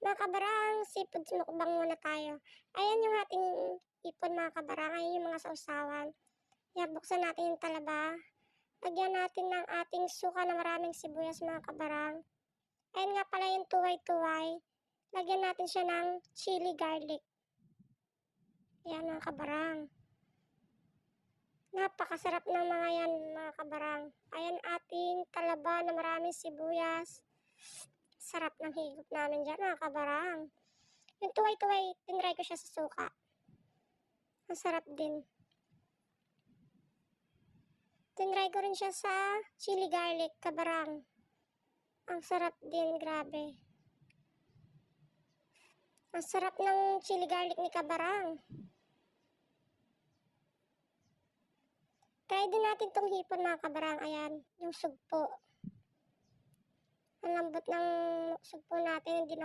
Mga kabarang, seafood mukbang muna tayo. Ayan yung ating ipon mga kabarang, ayan yung mga sausawan. Yan, buksan natin yung talaba. Lagyan natin ng ating suka na maraming sibuyas mga kabarang. Ayan nga pala yung tuway-tuway. Lagyan natin siya ng chili garlic. Yan mga kabarang. Napakasarap ng mga yan mga kabarang. Ayan ating talaba na maraming sibuyas. Sarap ng higop namin dyan mga kabarang. Yung tuway-tuway, tinry ko siya sa suka. Ang sarap din. Tinry ko rin siya sa chili garlic, kabarang. Ang sarap din, grabe. Ang sarap ng chili garlic ni kabarang. Try din natin tong hipon mga kabarang. Ayan, yung sugpo. Ang lambot ng sugpo natin, hindi na